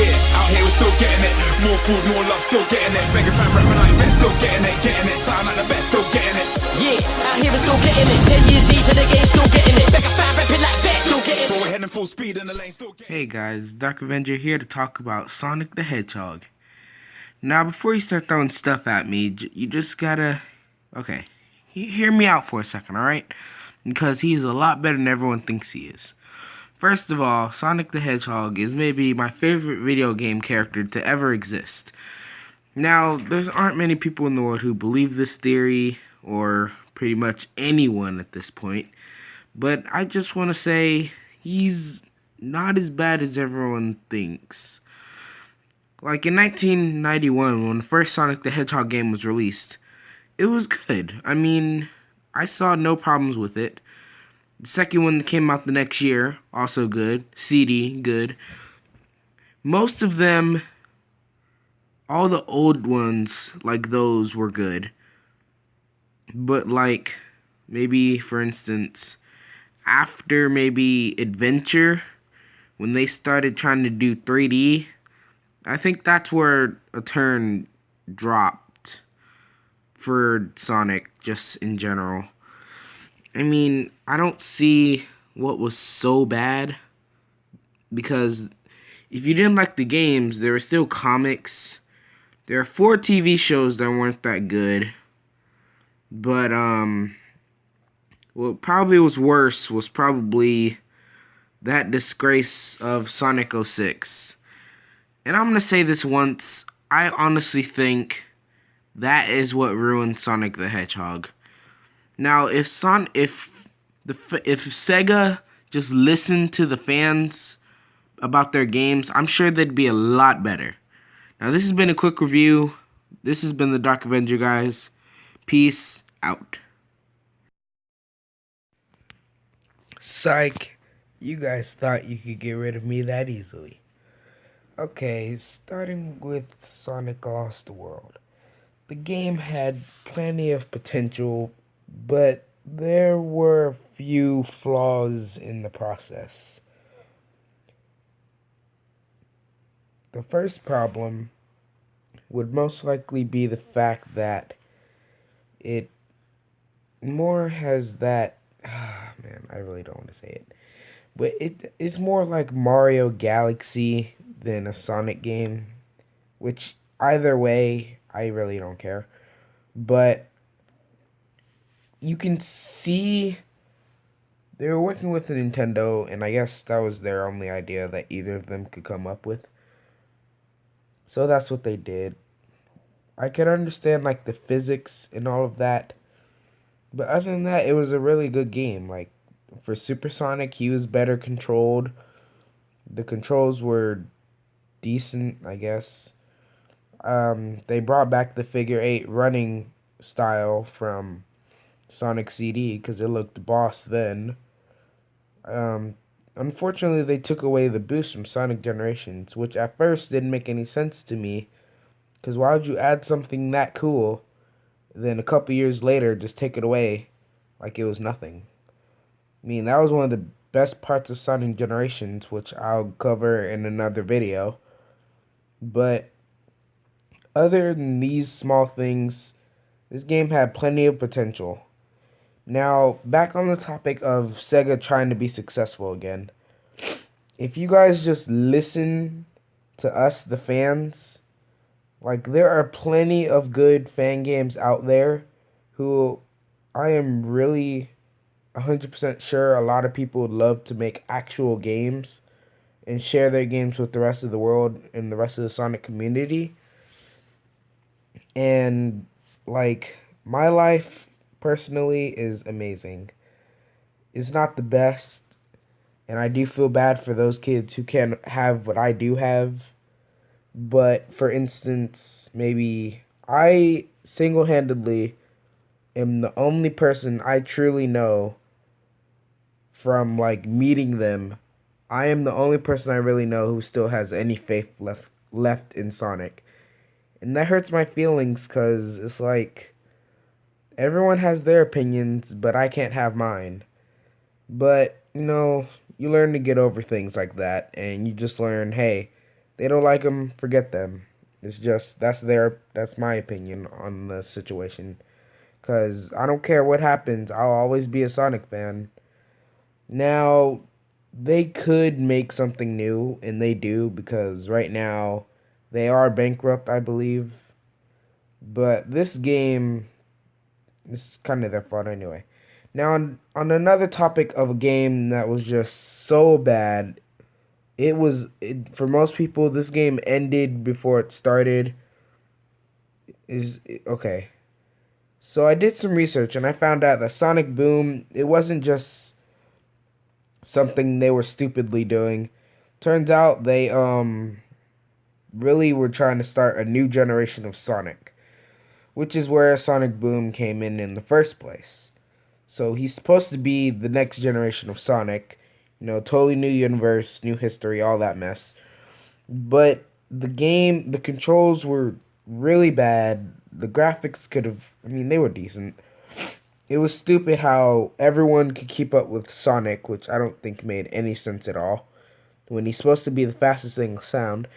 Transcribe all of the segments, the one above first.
Yeah, out here we're still getting it. More food, more love, still getting it. Begging fan rapping like vet, still getting it. Getting it, sound like the best, still getting it. Yeah, out here we're still getting it. 10 years deep in the game, still getting it. Begging fan rapping like vet, still getting it. Go ahead and full speed in the lane, still getting it. Hey guys, Dark Avenger here to talk about Sonic the Hedgehog. Now, before you start throwing stuff at me, you just gotta, okay, hear me out for a second, alright? Because he's a lot better than everyone thinks he is. First of all, Sonic the Hedgehog is maybe my favorite video game character to ever exist. Now, there aren't many people in the world who believe this theory, or pretty much anyone at this point, but I just want to say he's not as bad as everyone thinks. Like in 1991, when the first Sonic the Hedgehog game was released, it was good. I mean, I saw no problems with it. The second one that came out the next year, also good. CD, good. Most of them, all the old ones, like those, were good. But like, maybe, for instance, after maybe Adventure, when they started trying to do 3D, I think that's where a turn dropped for Sonic, just in general. I mean, I don't see what was so bad, because if you didn't like the games, there were still comics. There are 4 TV shows that weren't that good. But, what probably was worse was probably that disgrace of Sonic 06. And I'm going to say this once, I honestly think that is what ruined Sonic the Hedgehog. Now, if Sega just listened to the fans about their games, I'm sure they'd be a lot better. Now, this has been a quick review. This has been the Dark Avenger, guys. Peace out. Psych. You guys thought you could get rid of me that easily. Okay, starting with Sonic Lost World. The game had plenty of potential, but there were a few flaws in the process. The first problem would most likely be the fact that it more has that, man, I really don't want to say it, but it's more like Mario Galaxy than a Sonic game, which either way, I really don't care. But you can see they were working with Nintendo, and I guess that was their only idea that either of them could come up with. So that's what they did. I could understand like the physics and all of that, but other than that, it was a really good game. Like for Super Sonic, he was better controlled. The controls were decent, I guess. They brought back the figure 8 running style from Sonic CD because it looked boss then. Unfortunately, they took away the boost from Sonic Generations, which at first didn't make any sense to me. Because why would you add something that cool, then a couple years later just take it away like it was nothing? I mean, that was one of the best parts of Sonic Generations, which I'll cover in another video. But other than these small things, this game had plenty of potential. Now, back on the topic of Sega trying to be successful again. If you guys just listen to us, the fans, like there are plenty of good fan games out there who I am really 100% sure a lot of people would love to make actual games and share their games with the rest of the world and the rest of the Sonic community. And like my life personally is amazing. It's not the best, and I do feel bad for those kids who can't have what I do have. But for instance, maybe I single-handedly am the only person I truly know from like meeting them. I am the only person I really know who still has any faith left in Sonic. And that hurts my feelings because it's like everyone has their opinions, but I can't have mine. But, you know, you learn to get over things like that, and you just learn, hey, They don't like him, forget them. It's just, that's my opinion on the situation. Because I don't care what happens, I'll always be a Sonic fan. Now, they could make something new, and they do, because right now they are bankrupt, I believe. But this game, this is kind of their fault anyway. Now, on another topic of a game that was just so bad, for most people, this game ended before it started. Okay. So I did some research and I found out that Sonic Boom, it wasn't just something they were stupidly doing. Turns out they really were trying to start a new generation of Sonic, which is where Sonic Boom came in the first place. So he's supposed to be the next generation of Sonic, totally new universe, new history, all that mess. But the controls were really bad. The graphics they were decent. It was stupid how everyone could keep up with Sonic, which I don't think made any sense at all. When he's supposed to be the fastest thing sound.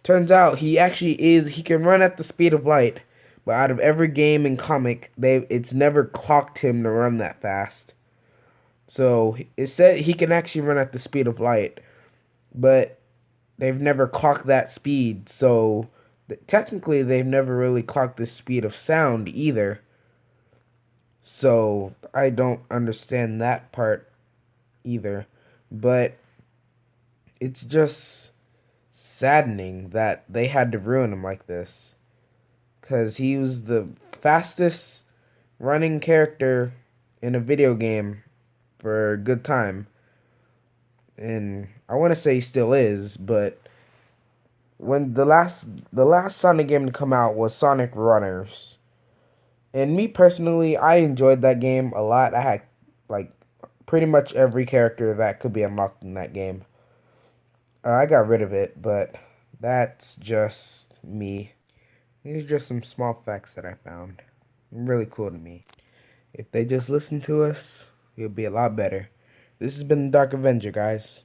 Turns out he can run at the speed of light, but out of every game and comic, it's never clocked him to run that fast. So it said he can actually run at the speed of light, but they've never clocked that speed. So technically, they've never really clocked the speed of sound either. So I don't understand that part either. But it's just saddening that they had to ruin him like this. Because he was the fastest running character in a video game for a good time. And I want to say he still is, but when the last Sonic game to come out was Sonic Runners. And me personally, I enjoyed that game a lot. I had like pretty much every character that could be unlocked in that game. I got rid of it, but that's just me. These are just some small facts that I found. Really cool to me. If they just listen to us, it'll be a lot better. This has been the Dark Avenger, guys.